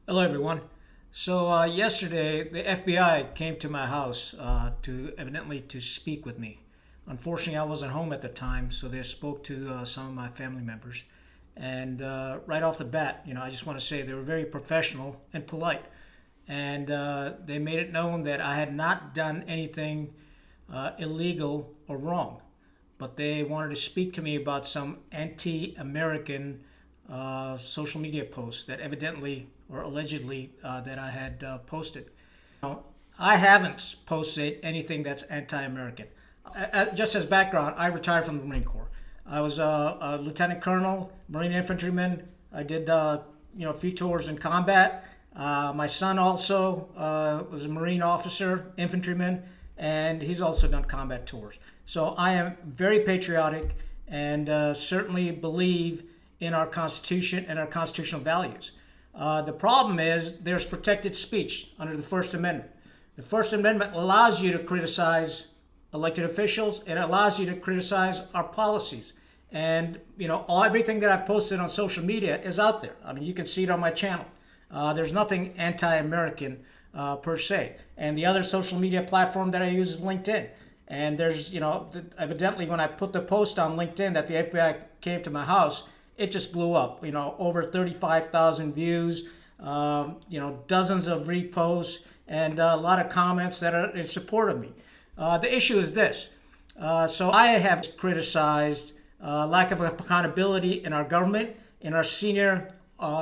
Hello, everyone. Yesterday, the FBI came to my house to evidently to speak with me. Unfortunately, I wasn't home at the time, so they spoke to some of my family members. And right off the bat, I just want to say they were very professional and polite. And they made it known that I had not done anything illegal or wrong, but they wanted to speak to me about some anti-American social media posts that evidently or allegedly that I had posted. Now, I haven't posted anything that's anti-American. Just as background, I retired from the Marine Corps. I was a lieutenant colonel, Marine infantryman. I did a few tours in combat. My son also was a Marine officer, infantryman, and he's also done combat tours. So I am very patriotic and certainly believe in our Constitution and our constitutional values. The problem is there's protected speech under the First Amendment. The First Amendment allows you to criticize elected officials. It allows you to criticize our policies. And, everything that I've posted on social media is out there. I mean, you can see it on my channel. There's nothing anti-American per se. And the other social media platform that I use is LinkedIn. And there's, evidently when I put the post on LinkedIn that the FBI came to my house, it just blew up. Over 35,000 views, dozens of reposts, and a lot of comments that are in support of me. The issue is this. So I have criticized lack of accountability in our government, in our senior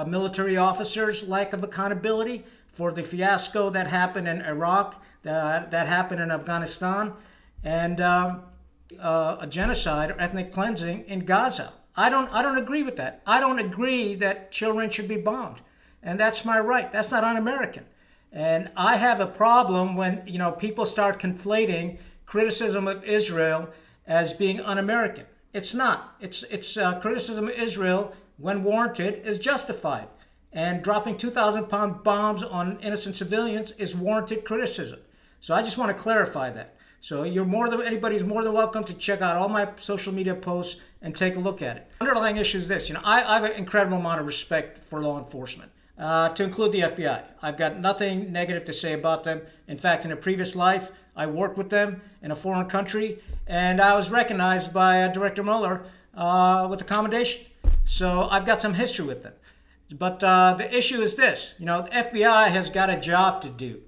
military officers' lack of accountability for the fiasco that happened in Iraq, that happened in Afghanistan, and a genocide or ethnic cleansing in Gaza. I don't agree with that. I don't agree that children should be bombed. And that's my right. That's not un-American. And I have a problem when, people start conflating criticism of Israel as being un-American. It's not. It's criticism of Israel, when warranted, is justified. And dropping 2,000-pound bombs on innocent civilians is warranted criticism. So I just want to clarify that. So anybody's more than welcome to check out all my social media posts and take a look at it. Underlying issue is this. I have an incredible amount of respect for law enforcement, to include the FBI. I've got nothing negative to say about them. In fact, in a previous life, I worked with them in a foreign country, and I was recognized by Director Mueller with a commendation. So I've got some history with them. But the issue is this. The FBI has got a job to do,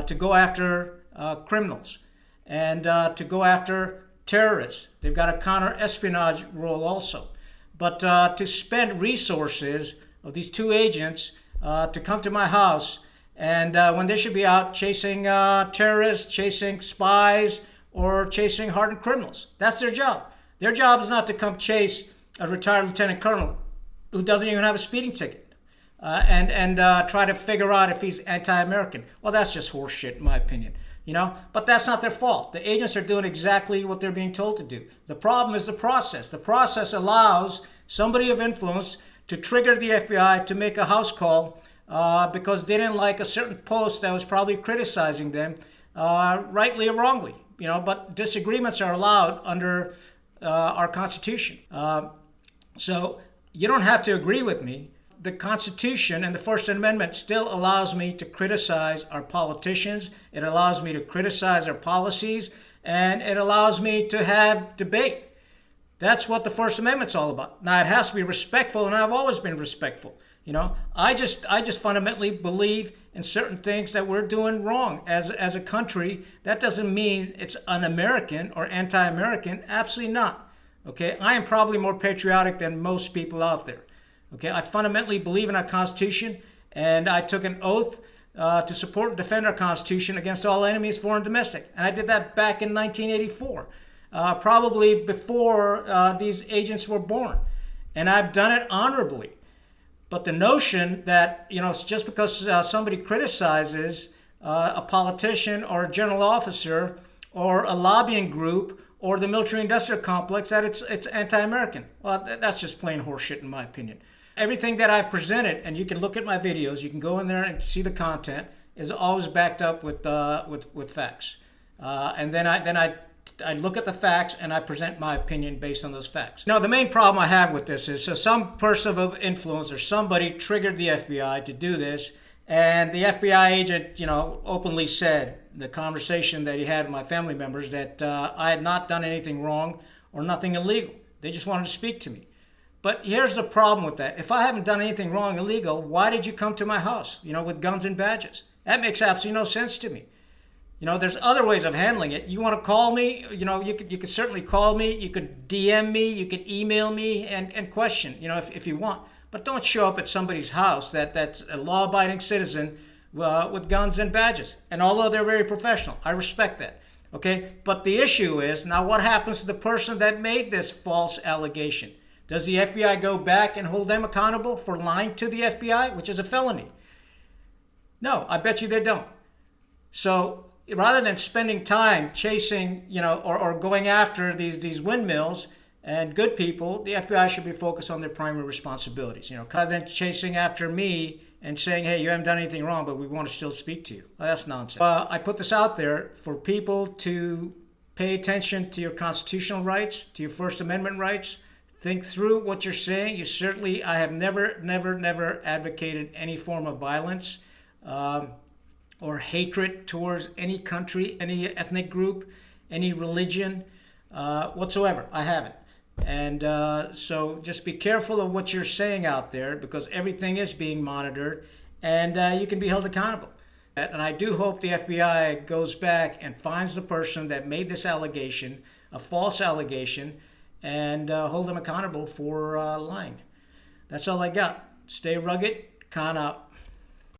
to go after criminals and to go after terrorists. They've got a counter-espionage role also. But to spend resources of these two agents to come to my house and when they should be out chasing terrorists, chasing spies, or chasing hardened criminals. That's their job. Their job is not to come chase a retired lieutenant colonel who doesn't even have a speeding ticket and try to figure out if he's anti-American. Well, that's just horseshit in my opinion. But that's not their fault. The agents are doing exactly what they're being told to do. The problem is the process. The process allows somebody of influence to trigger the FBI to make a house call because they didn't like a certain post that was probably criticizing them, rightly or wrongly. But disagreements are allowed under our Constitution. So you don't have to agree with me. The Constitution and the First Amendment still allows me to criticize our politicians. It allows me to criticize our policies, and it allows me to have debate. That's what the First Amendment's all about. Now, it has to be respectful, and I've always been respectful. I just fundamentally believe in certain things that we're doing wrong as a country. That doesn't mean it's un-American or anti-American. Absolutely not. Okay, I am probably more patriotic than most people out there. Okay, I fundamentally believe in our Constitution, and I took an oath to support and defend our Constitution against all enemies, foreign and domestic. And I did that back in 1984, probably before these agents were born. And I've done it honorably. But the notion that, just because somebody criticizes a politician or a general officer or a lobbying group or the military-industrial complex, that it's anti-American. Well, that's just plain horseshit in my opinion. Everything that I've presented, and you can look at my videos, you can go in there and see the content, is always backed up with facts. And then I I look at the facts and I present my opinion based on those facts. Now, the main problem I have with this is, so some person of influence or somebody triggered the FBI to do this, And the FBI agent, openly said the conversation that he had with my family members that I had not done anything wrong or nothing illegal. They just wanted to speak to me. But here's the problem with that. If I haven't done anything wrong illegal, why did you come to my house, with guns and badges? That makes absolutely no sense to me. There's other ways of handling it. You want to call me, you could certainly call me. You could DM me. You could email me and question, if you want. But don't show up at somebody's house that's a law-abiding citizen with guns and badges. And although they're very professional, I respect that. Okay? But the issue is, now what happens to the person that made this false allegation? Does the FBI go back and hold them accountable for lying to the FBI, which is a felony? No, I bet you they don't. So rather than spending time chasing, or going after these windmills and good people, the FBI should be focused on their primary responsibilities. Rather than chasing after me and saying, hey, you haven't done anything wrong, but we want to still speak to you. Well, that's nonsense. I put this out there for people to pay attention to your constitutional rights, to your First Amendment rights. Think through what you're saying. I have never advocated any form of violence or hatred towards any country, any ethnic group, any religion whatsoever. I haven't. And so just be careful of what you're saying out there, because everything is being monitored and you can be held accountable. And I do hope the FBI goes back and finds the person that made this allegation, a false allegation, and hold them accountable for lying. That's all I got. Stay rugged. Khan out.